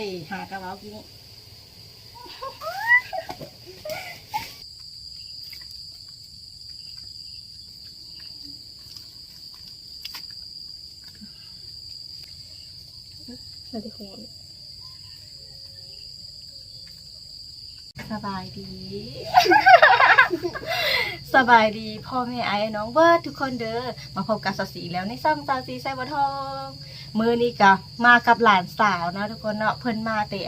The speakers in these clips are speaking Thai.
ดีหากระเป๋ากินสวัสดีคุณสบายดี สบายดีพ่อแม่ไอ้น้องเบิร์ดทุกคนเด้อมาพบกับสาวสีแล้วในซ่องสาวสีไซบัทองมือนี้กับมากับหลานสาวนะทุกคนเนาะเพิ่นมาแต่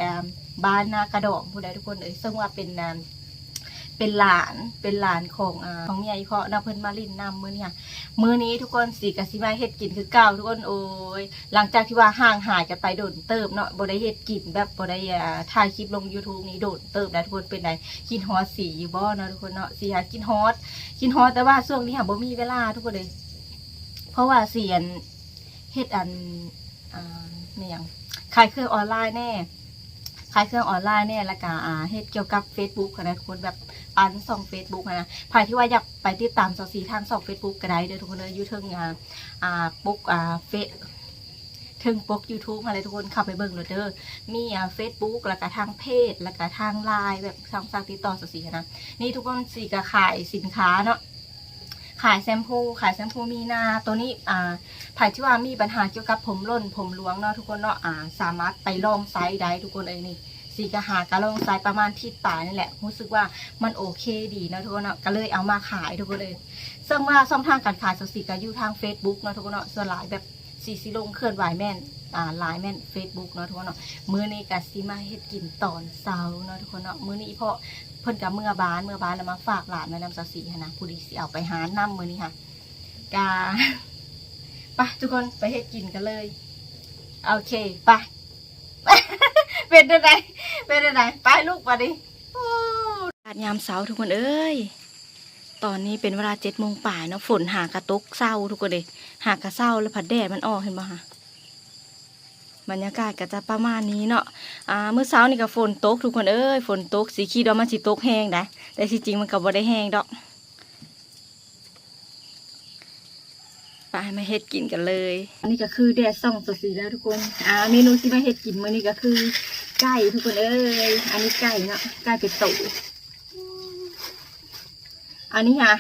บ้านนากระดองผู้ใดทุกคนซึ่งว่าเป็นหลานของเมียอีเพาะนะเพิ่นมาลิ้นนำมื้อนี้ทุกคนสีกับสีมาเฮ็ดกินคือเก่าทุกคนโอ้ยหลังจากที่ว่าห่างหายกันไปโดนเติบเนาะบ่ได้เฮ็ดกินแบบบ่ได้ถ่ายคลิปลง YouTube นี้โดนเติบนะทุกคนเป็นไดกินฮอตสีอยู่บ่เนาะทุกคนเนาะสีหากินฮอตแต่ว่าช่วงนี้หาบ่มีเวลาทุกคนเลยเพราะว่าเสียนเฮ็ดเนี่ยอย่างขายเครื่องออนไลน์แน่แล้วก็เฮ็ดเกี่ยวกับ Facebook นะทุกคนแบบปันส่อง Facebook นะใครที่ว่าอยากไปติดตามสาวสีทางส่อง Facebook ก็ได้เด้อทุกคนเลยอยู่เทิงปุ๊กเฟซถึงปุ๊ก YouTube อะไรทุกคนเข้าไปเบิ่งเลยเด้อมีFacebook แล้วก็ทางเพจแล้วก็ทางไลน์แบบทางสั่งติดต่อสาวสีนะนี่ทุกคนสีก็ขายสินค้าเนาะขายแชมพูมีนาตัวนี้ใครที่ว่ามีปัญหาเกี่ยวกับผมร่นผมหลวงเนาะทุกคนเนาะสามารถไปลองไซส์ได้ทุกคนเลยนี่สีกระหากระลองไซส์ประมาณที่ป่านี่แหละรู้สึกว่ามันโอเคดีนะทุกคนเนาะก็เลยเอามาขายทุกคนเลยซึ่งว่าช่องทางการขายสีก็อยู่ทาง Facebook เนาะทุกคนเนาะส่วนหลายแบบสีลงเคลื่อนไหวแม่นไลน์แม่น Facebook เนาะทุกคนเนาะมื้อนี้ก็สิมาเฮ็ดกินตอนเช้าเนาะทุกคนเนาะมื้อนี้เพราะเพิ่นกับเมื่อบานแล้วมาฝากหลานมานำสสีนะผู้ดีสิเอาไปหาน้ำมื้อนี้ค่ะกาไปทุกคนไปเฮ็ดกินกันเลยโอเคไปเป็นอะไรไปลูกไปดิยามเช้าทุกคนเอ้ยตอนนี้เป็นเวลา7 โมงป่ายเนาะฝนหากระตกเศร้าทุกคนเลยหากระเศร้าแล้วผัดแดดมันออกเห็นป่ะคะบรรยากาศก็จะประมาณนี้เนาะเมื่อเช้านี่ก็ฝนตกทุกคนเอ้ยฝนตกสีขี้ดอกมันสีตกแห้งได้แต่จริงมันก็บ่ได้แห้งดอกไปมาเฮ็ดกินกันเลยอันนี้ก็คือแดดส่องสดสีแล้วทุกคนเมนูที่มาเฮ็ดกินมื้อนี้ก็คือไก่ทุกคนเอ้ยอันนี้ไก่เนาะไก่เป็ดตุ๋อันนี้ค่ะ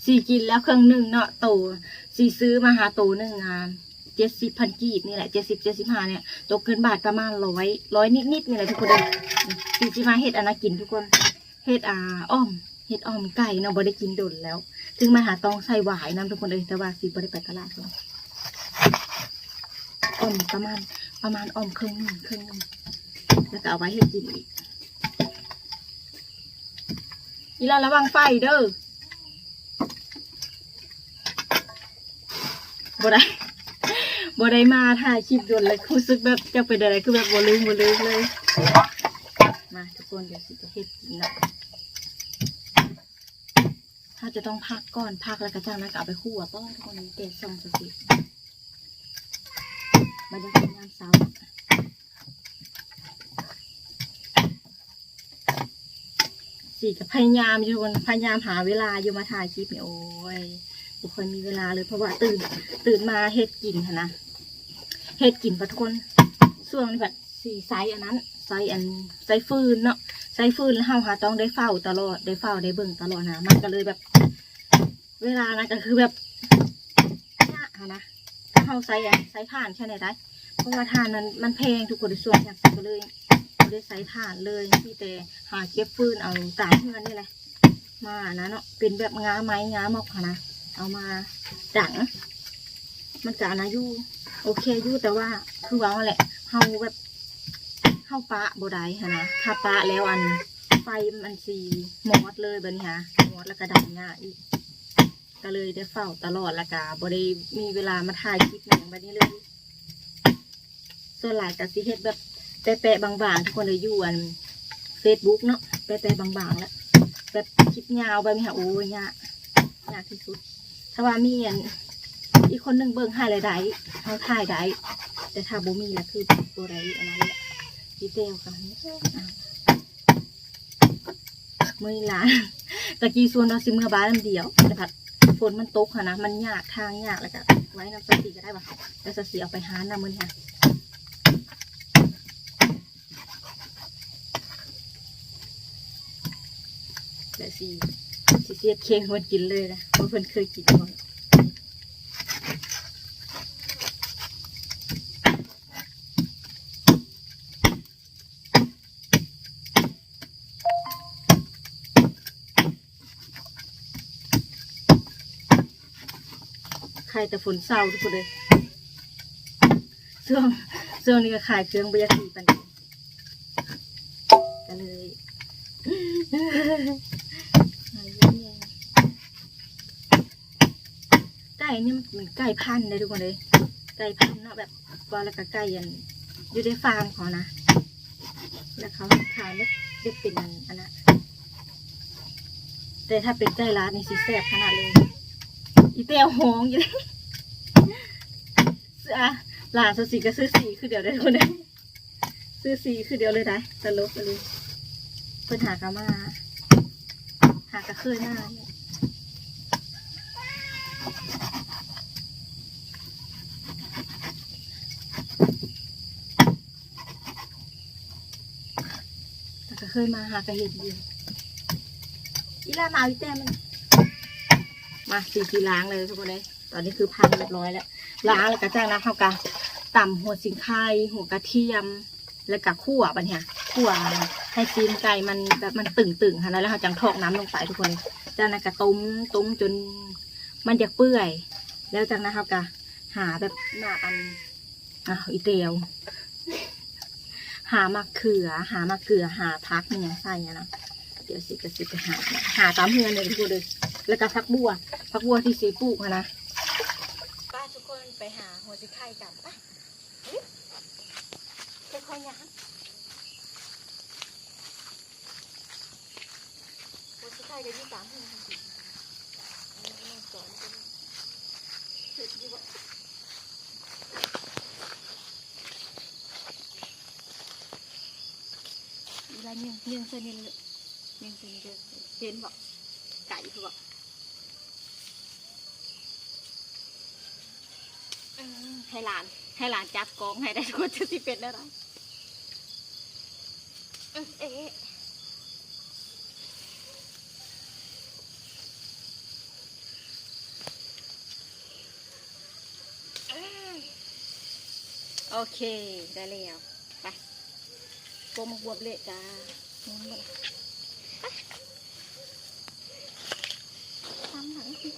สีกินแล้วเครื่องนึ่งเนาะตู่สีซื้อมาหาตู่หนึ่ง70,000 กีบนี่แหละ70-75เนี่ยตกเกินบาทประมาณร้อยนิดนี่แหละทุกคนเลยสีมาเฮ็ดอันนั้นกินทุกคนเฮ็ดอ้อมไก่เนาะบ่ได้กินดนแล้วจึงมาหาตองใส่หวายน้ำทุกคนเลยแต่ว่าสีบ่ได้ไปตลาดเลยอ้อมประมาณอ้อมครึ่งนึงแล้วก็เอาไว้เฮ็ดกินอีกอีหลานระวังไฟเด้อบ่ได้มาถ่ายคลิปโดนเลยรู้สึกแบบจะเป็นอะไรคือแบบบ่ลืมเลยมาทุกคนเดี๋ยวสิจะเฮ็ดกินนะถ้าจะต้องพักก่อนพักแล้วก็จ้างแล้วก็เอาไปคั่วป้อนทุกคนเด็ดส่งสิบรรยากาศยามเช้าสิกับพยายามอยู่พยายามหาเวลาอยู่มาถ่ายคลิปเนี่ยโอ้ยบุคคลมีเวลาเลยเพราะว่าตื่นมาเฮ็ดกินค่ะนะเฮ็ดกินทุกคนช่วงนี้แบบสีไซส์อันนั้นไซส์ฟืนเนาะไซส์ฟืนแล้วหาต้องได้เฝ้าตลอดได้เบิ่งตลอดนะมันก็เลยแบบเวลานะก็คือแบบยากนะถ้าเฮาไซส์ถ่านแค่ไหนได้เพราะว่าถ่านมันแพงทุกคนในส่วนอยากก็เลยไม่ได้ไซส์ถ่านเลยที่แต่หาเก็บฟืนเอาตามที่มันนี่แหละมานะเนาะเป็นแบบง้าไม้ง้าหมอกค่ะนะเอามาดังมันกะนะยู่โอเคยู่แต่ว่าคือว่าแหละเฮาแบบเฮาปะโบได้ค่ะนะถ้าปะแล้วไฟมันสีมอดเลยแบบนี้ค่ะมอดแล้วก็ดังง่ายอีกก็เลยได้เฝ้าตลอดแล้วก็บ่ได้มีเวลามาถ่ายคลิปอย่างแบบนี้เลยส่วนหลายก็สิเฮ็ดแบบแปะๆบางๆทุกคนเลยอยู่Facebook เนาะแปะๆบางๆแล้วแบบคลิปยาวแบบนี้ค่ะโอ้ยยากที่สุดถ้าว่ามีอีกคนหนึ่งเบิ่งให้เลยได้เขาถ่ายได้แต่ถ้าบ่มีแล้วคือตัวใดอันนั้นแหละดีเทลค่ะมือล้านตะกี้ส่วนเราซิเมื่อบ้านเดียวแต่ผัดฝนมันตกค่ะนะมันยากทางยากแล้วก็ไว้น้ำสตีก็ได้ป่ะแล้วสตีเอาไปหาน้ำมือค่ะ แต่สิเสียดเค้งคนกินเลยนะเพราะเพิ่นเคยกินก่อนขายแต่ฝนเศร้าทุกคนเลยช่วงนี้ก็ขายเครื่องบยากีปันกันเลยไก่นี่มันไก่พันธุ์เลยทุกคนเลยไก่พันธุ์เนาะแบบว่าแล้วก็ไก่ยันอยู่ในฟาร์มเขานะแล้วเขาขายแล้วได้เป็นอันนั้นแต่ถ้าเป็นไก่ร้านนี่สิแซ่บขนาดเลยอีเตียวหงอยู่เลยหลานสีก็ซื้อสีคือเดี๋ยวได้คนนี้ซื้อสีคือเดี๋ยวเลยได้ตลกเลยเพิ่นหากะมาหากะเคยหน้าเนี่ยหากะเคยมาหากะเห็นดีอีลามาอีแต้มันมาสีล้างเลยทุกคนเลยตอนนี้คือพันเรียบร้อยแล้วล้างแล้วก็จ้างน้ำเข้ากะต่ำหัวสิงไข่หัวกระเทียมแล้วก็คั่วบันเนี่ยคั่วให้ซีนไก่มันแบบมันตึงค่ะแล้วเราจังทอกน้ำลงไปทุกคนจากนั้นก็ต้มจนมันจะเปื่อยแล้วจากนั้นเขาก็หาแบบหน้าอันอีเตียวหามะเขือหาพักเนี่ยใส่นะเดี๋ยวสิไปหาตามเฮือนเลยทุกคนเลยแล้วก็พักบัวที่สีปลูกนะป้าทุกคนไปหาหัวสิงไข่กันป่ะค่อยๆย่างหัวสิงไข่ก็ยี่3 เฮือนสอนเสร็จดีวะเวลาเนื่องเส้นนี่เลยเนื่องเส้นนี่เลยเห็นบอกไก่คือบอกให้หลานจับกองให้ได้ทุกคนจะสิเป็นอะไรโอเคได้แล้วไปโปมาบวบเละจ้าทำหลังสิ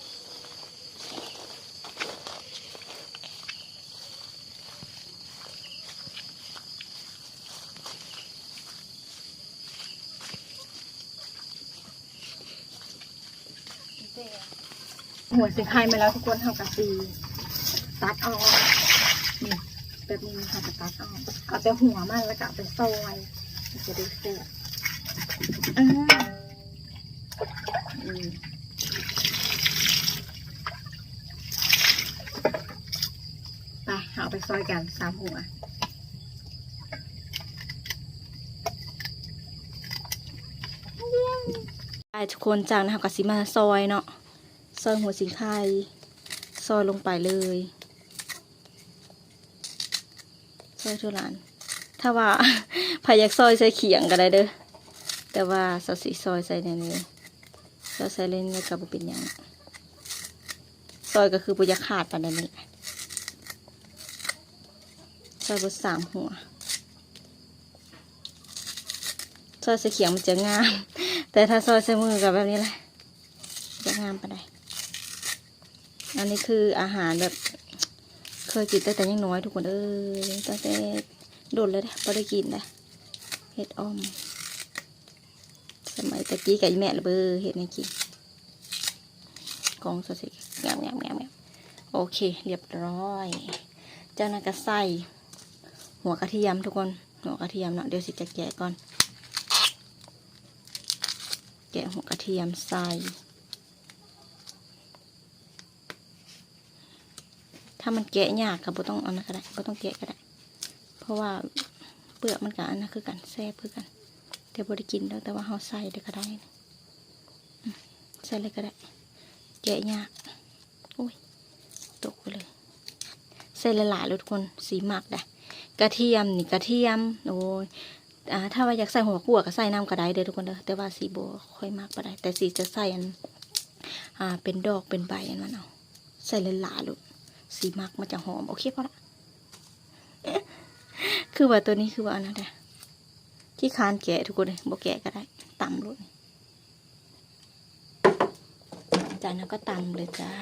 หัวสิงไข่มาแล้วทุกคนเท่ากับซีตัดออกนี่แบบนี้ค่ะจะตัดออกเอาแต่หัวมันแล้วก็เอาไปซอยจะได้เสร็จไปเอาไปซอยกัน3 หัวทุกคนจากนะคะก็สิมาซอยเนาะซอยหัวสิงไข่ซอยลงไปเลยซอยทุลานถ้าว่าพายักซอยใส่เขียงก็ได้เด้อแต่ว่าสสีซอยใส่ในนี้ซอยใส่เล่นในกระปุกเป็นยังซอยก็คือปุยขาดปานนี้ซอยบด3 หัวซอยใส่เขียงมันจะงามแต่ถ้าซอยใส่มือกับแบบนี้แหละจะงามปานใดอันนี้คืออาหารแบบเคยกินแต่ยังน้อยทุกคนตั้งแต่โดนเลยพอได้กินนะเห็ดอ้อมสมัยตะกี้กับแม่ระเบอเห็ดในกินกองสดๆงามโอเคเรียบร้อยจากนั้นก็ใส่หัวกระเทียมทุกคนหัวกระเทียมเนาะเดี๋ยวสิจะแกะก่อนแกะหัวกระเทียมใส่ถ้ามันแกะยากก็บ่ต้องเอานะก็ได้บ่ต้องแกะก็ได้เพราะว่าเปลือกมันกับอันนั้นคือกันแซ่บคือกันแต่บ่ได้กินแล้วแต่ว่าเราใส่ได้ก็ได้ใส่เลยก็ได้แกะยากโอ้ยตกไปเลยใส่หลายๆเลยทุกคนสีหมักได้กระเทียมนี่กระเทียมโอ้ย ถ้าว่าอยากใส่หัวขั่วก็ใส่น้ำก็ได้เด้อทุกคนเด้อแต่ว่าสีโบค่อยมากก็ได้แต่สีจะใส่อันเป็นดอกเป็นใบอันมันเอาใส่หลายๆลูกสีมักมันจะหอมโอเคพอละ คือว่าตัวนี้คือว่าอันนั้นแหละที่คานแกะทุกคนเลยบ่แกะก็ได้ตำลูกจากนั้นก็ตำเลยจ้า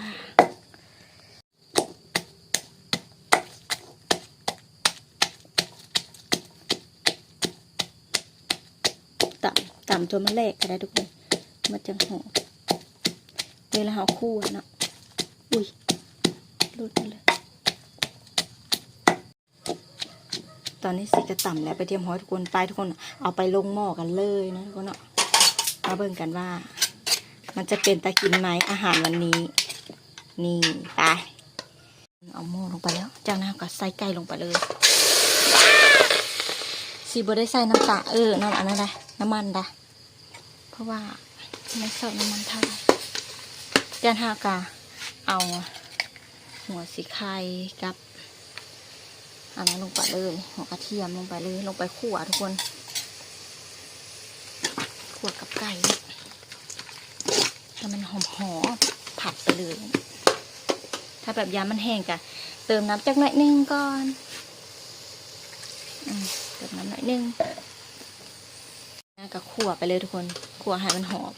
ตำจนมันแหลกก็ได้ทุกคนมันจะหอมเวลาเราคั่วเนาะอุ้ยหลุดเลยตอนนี้สิจะต่ำแล้วไปเตรียมหอยทุกคนไปทุกคนเอาไปลงหม้อกันเลยนะทุกคนเนาะมาเบิ่งกันว่ามันจะเป็นตะกินไหมอาหารวันนี้นี่ไปเอาหม้อลงไปแล้วจากนั้นก็ใส่ไก่ลงไปเลยสีบัวได้ใส่น้ำตาน้ำอันนั้นได้น้ำมันได้เพราะว่าไม่ชอบน้ำมันเท่าไหร่จากนั้นก็เอาหัวสีไข่กับอันนั้นลงไปเลยหัวกระเทียมลงไปเลยลงไปคั่วทุกคนคั่วกับไก่ให้มันหอมผัดไปเลยถ้าแบบยามันแห้งกะเติมน้ำจักหน่อยนึงก่อนเติมน้ำหน่อยนึงก็คั่วไปเลยทุกคนคั่วให้มันหอม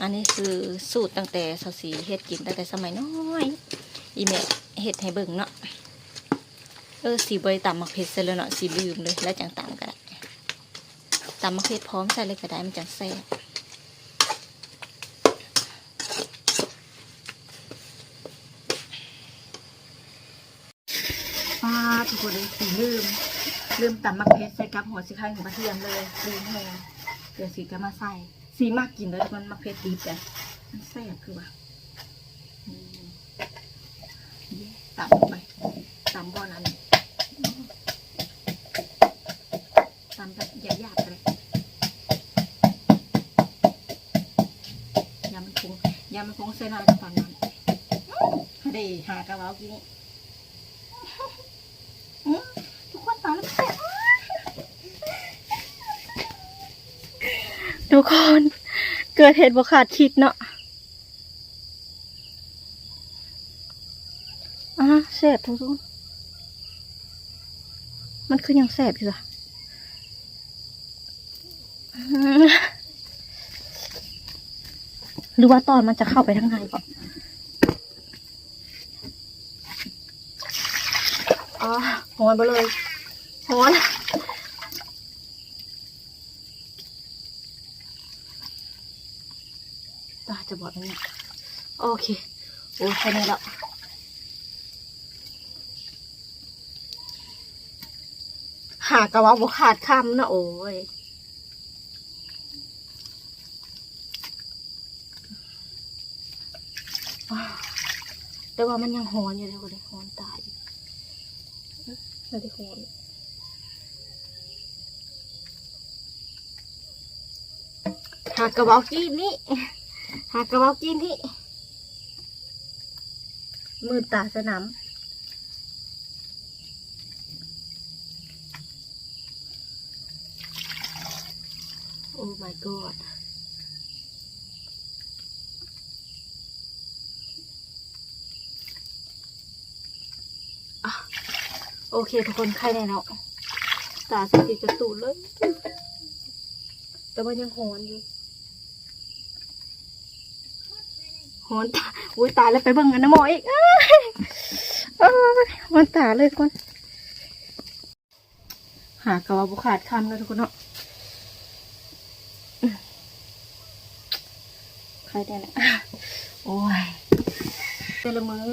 อันนี้คือสูตรตั้งแต่สาวสีเฮ็ดกินตั้งแต่สมัยน้อยอีเมลเฮ็ดให้เบิ่งเนาะสีใบตำมะเขือเสร็จแล้วเนาะสีลืมเลยแล้วจังตำก็ได้ตำมะเขือพร้อมใส่เลยก็ได้มันจังแซ่บป้าทุกคนเลยสีลืมตำมะเขือใส่กับหัวสีไข่หัวกระเทียมเลยลืมแห้งเดี๋ยวสีจะมาใส่สีมากกินเลยทุกคนมะเขือดีแต่มันแซ่บคือว่าตำลงไปตำก้อนอันนี้ตำแบบหยาบๆเลยยามันคงเส้นอะไรกับตอนนั้นได้หากระเป๋ากินทุกคนตาแล้วแซ่บทุกคนเกิดเหตุบ่คาดคิดเนาะแซ่บทุกคนมันคือยังแซ่บอยู่อะหรือว่าตอนมันจะเข้าไปทางในก่อนหอนไปเลยหอนตาจะบอดไหมเนี่ยโอเคโอ้แค่นี้แล้วหากระว่าบุขาดคำนะโอ้ยแต่ว่ามันยังหอนอยู่เลยก็เลยหอนตายไม่ได้หอนหากระว่ากินนี่มือตาสนามโอ้ my god โอเคทุกคนใครแน่เนาะตาสีจะตูดเลยแต่มันยังหอนอยู่หอนตาอุ้ยตายแล้วไปเบิ่งกันนะหมออีกมันตาเลยคนหากระว่าบุขาดคำแล้วทุกคนเนาะใครแน่เนี่ยโอ้ยแต่ละมือ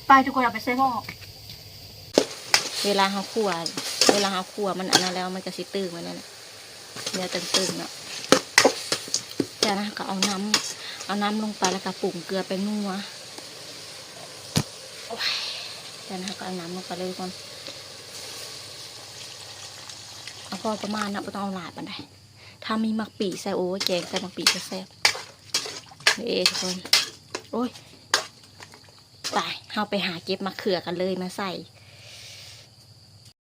ไปทุกคนเอาไปใส่หม้อเวลาเขาคั่วมันอันนั้นแล้วมันจะสิตื้อมันนั่นเนื้อตึงๆเนาะจากนั้นก็เอาน้ำลงไปแล้วก็ปรุงเกลือไปนัวจากนั้นก็เอาน้ำลงไปเลยทุกคนเอาพอประมาณนะไม่ต้องเอาหลายปานใด ถ้ามีมักปีใส่โอ้ยแกงใส่มักปีก็แซ่บนี่ทุกคนโอ้ยไปเราไปหาเก็บมะเขือกันเลยมาใส่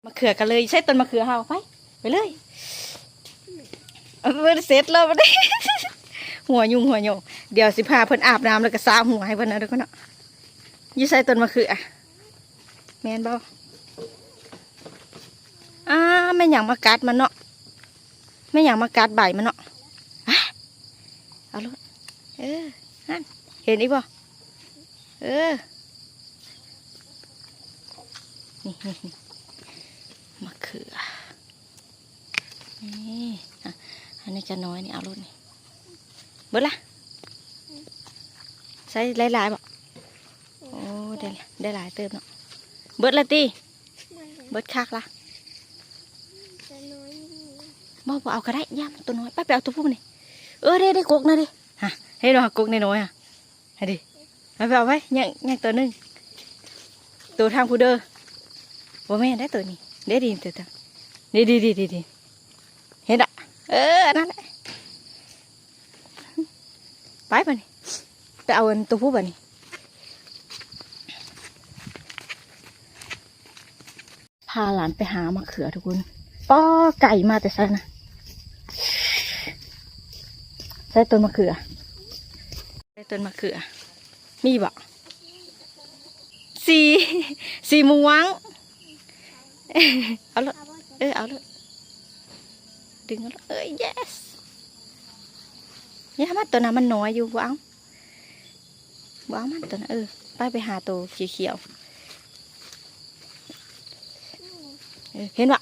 มะเขือกันเลยใส่ต้นมะเขือเฮาไปเลยเสร็จแล้วได้ หัวยุ่งเดี๋ยวสิพาเพิ่นอาบน้ำแล้วก็สระหัวให้เพิ่นนะทุกคนเนาะยี่ใส่ต้นมะเขือแม่นบ่ไม่อย่างมากัดมันเนาะไม่อย่างมากัดใบมันเนาะเอาลูกนั่นเห็นอีกบ่นี่มะเขือนี่อันนี้จะน้อยนี่เอาลูกนี่เบิดละใส่หลายๆบ่โอ้ได้หลายเติมเนาะเบิดละตีเบิดคักละบ่เอาก็ได้ย่ามตัวน้อยไปเอาตัวผู้นี่ได้กกนะดิฮะให้เรากกน้อยให้ดิไปเอาไว้ยังตัวนึงตัวทางผู้เด้อว่าแม่ได้ตัวนี้ได้ดีตัวดีเห็นอ่ะนั่นแหละไปนี่ไปเอาตัวผู้นี่พาหลานไปหามะเขือทุกคนป้อไก่มาแต่ใส่นะใส่ต้นมะเขือมีบ่สีม่วงเอาเลยเอาเลยดึงเอาเลยyes เนี่ยมันตัวนั้นมันน้อยอยู่ว้าวมันตัวนั้นไปหาตัวเขียวเห็นบ่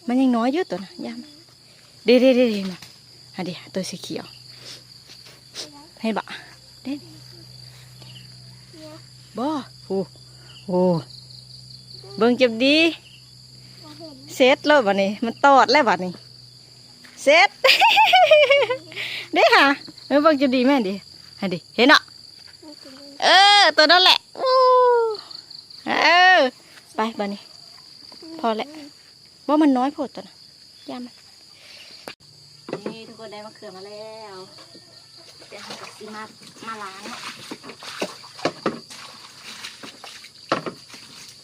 มันยังน้อยอยู่ตัวน่ะย่ามดีเห็นบ่เดี๋ยวตัวสีเขียวเห็นบ่เด่นบ่โอ้เบิ่งเจ็บดีเสร็จแล้วบัดนี้มันตอดแล้วบัดนี้เสร็จเด้ค่ะเบิ่งเจ็บดีแม่ดิเห็นเนาะตัวนั้นแหละไปบัดนี้พอแล้วว่ามันน้อยโพดตัวนะย่ามันนี่ทุกคนได้มะเขือมาแล้วเดี๋ยวเราจะมาล้าง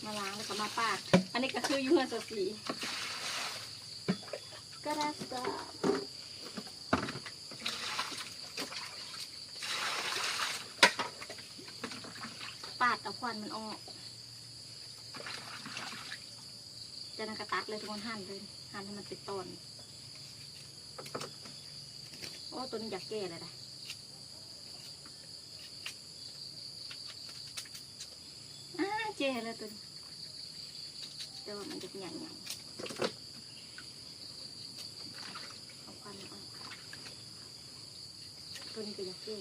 แล้วก็มาปาดอันนี้ก็คือยูฮันสีกระสาปาดเอาควันมันออกจะนั่งกระตัดเลยทุกคนหั่นให้มันติดต้นโอ้ตัวนี้อยากแก่เลยนะเจ๊เลยตัวนี้แต่ว่ามันจะใหญ่เอาควันออกตัวนี้ก็อยากแก่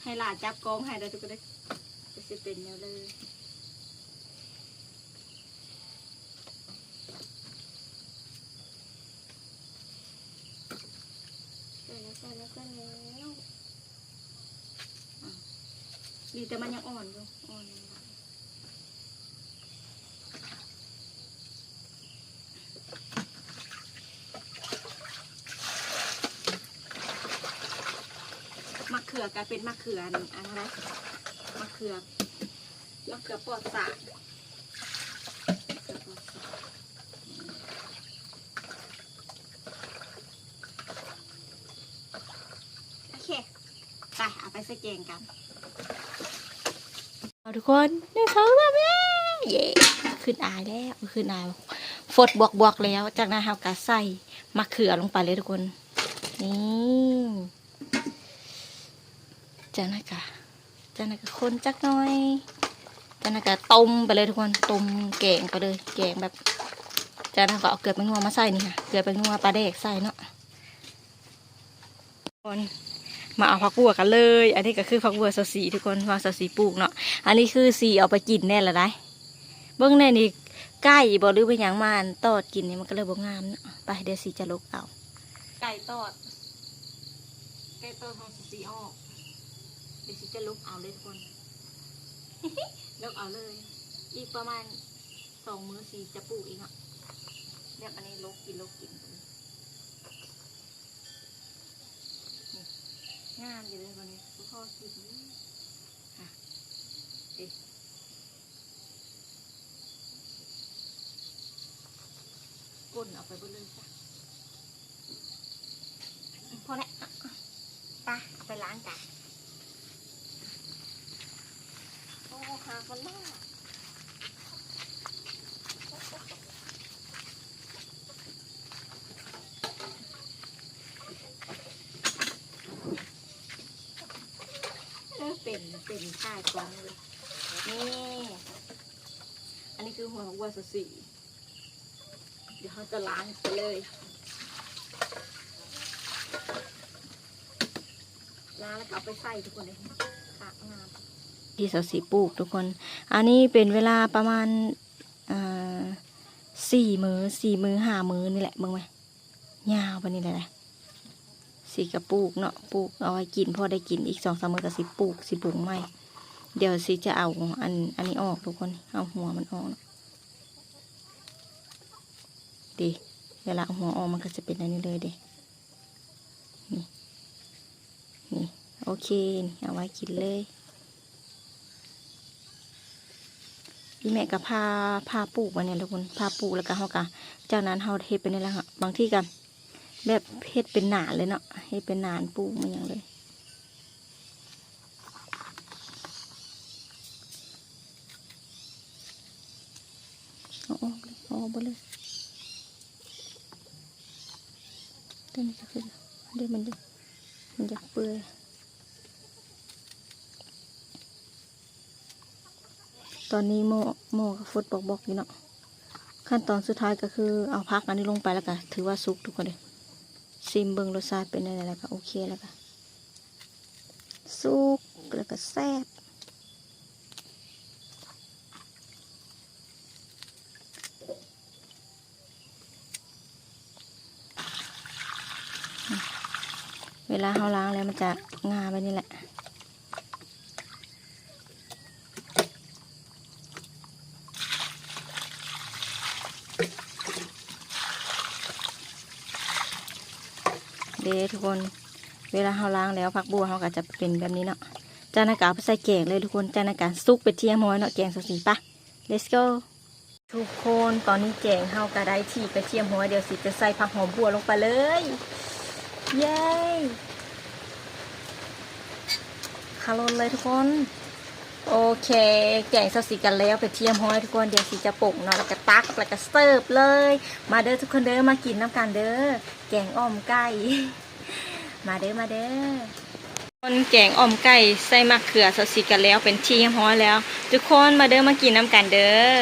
ให้หลานจับกองให้ได้ทุกคนเลยจะเป็นแนวเลยใส่แล้วดีแต่มันยังอ่อนอยู่มะเขือกลายเป็นมะเขืออะไรมะเขือปลอดสารโอเคไปเอาไปใส่แกงกันเอาทุกคนนี่เขาแล้วแม่เย่ขึ้นอายแล้วฝดบวกแล้วจากนั้นเราก็ใส่มะเขือลงไปเลยทุกคนนี่จากนั้นก็คนจักหน่อยจากนั้นก็ต้มไปเลยทุกคนต้มแกงไปเลยแกงแบบจากนั้นก็เอาเกลือแป้งนัวมาใส่นี่ค่ะเกลือแป้งนัวปลาแดกใส่เนาะคนมาเอาผักบัวกันเลยอันนี้ก็คือผักบัวสีทุกคนว่าสีปลูกเนาะอันนี้คือสีเอาไปกินแน่ละได้เบื้องในนี่ไก่บ่หรือเป็นอย่างมันตอดกินนี่มันก็เลยบ่งามเนาะไปเดี๋ยวสีจะลกเอาไก่ตอดของสีออก สิจะลบเอาเลยทุกคน ลบเอาเลยอีกประมาณ2 มื้อสีจะปลูกอีกเนาะแบบอันนี้ลบกินงามอยู่เลยวันนี้พ่อคิดค่ะดิก้นเอาไปบนเลยจ้ะพอแล้วไปเอาไปล้างกันโอ้หาคนล่าเป็นข้าวกองเลยนี่อันนี้คือหัววัวสีเดี๋ยวเขาจะล้างไปเลยล้างแล้วก็เอาไปใส่ทุกคนเลยค่ะงามที่สีปลูกทุกคนอันนี้เป็นเวลาประมาณ4 มื้อ5 มื้อนี่แหละมึงไหมยาวไปนี่แหละสีกระปลูกเนาะปลูกเอาไว้กินพอได้กินอีก2-3 มื้อก็สิปลูกใหม่เดี๋ยวสิจะเอาอันนี้ออกทุกคนเอาหัวมันออกดีเวลาเอาหัวออกมันก็จะเป็นอันนี้เลยดินี่โอเคเอาไว้กินเลยพี่แม่ก็พาปลูกมาเนี่ยทุกคนพาปลูกแล้วก็เขากะจากนั้นเขาเฮ็ดเป็นนี่แหละค่ะบางที่กันแบบเฮ็ดเป็นหนานเลยเนาะเฮ็ดเป็นหนานปลูกมาอย่างเลยเอาไปเลยเดี๋ยวมันจะขึ้นเดี๋ยวมันจะเปื่อยตอนนี้โมกับฟุตบอกอยู่เนาะขั้นตอนสุดท้ายก็คือเอาพักอันนี้ลงไปแล้วก็ถือว่าสุกทุกคนเลยซิมเบิงรสชาติเป็นอะไรแล้วก็โอเคแล้วก็สุกแล้วก็แซ่บเวลาเขาล้างแล้วมันจะงาไปนี่แหละเด้ทุกคนเวลาเขาล้างแล้วผักบัวเขาก็จะเป็นแบบนี้เนาะจานอากาศไปใส่แกงเลยทุกคนจานอากาศซุกไปเที่ยงม้อยเนาะแกงสีปะ let's go ทุกคนตอนนี้แกงเขาก็ได้ที่ไปเที่ยงม้อยเดี๋ยวสิจะใส่ผักหอมบัวลงไปเลยเย้คาร์โลนเลยทุกคนโอเคแกงสีกันแล้วไปเที่ยงม้อยทุกคนเดี๋ยวสิจะปรุงเนาะแล้วก็ตักแล้วก็เสิร์ฟเลยมาเด้อทุกคนเด้อมากินน้ำกันเด้อแกงอ้อมไก่มาเด้อคนแกงอ่อมไก่ใส่มะเขือสดสีกันแล้วเป็นที่เรียบร้อยแล้วทุกคนมาเด้อมากินน้ำกันเด้อ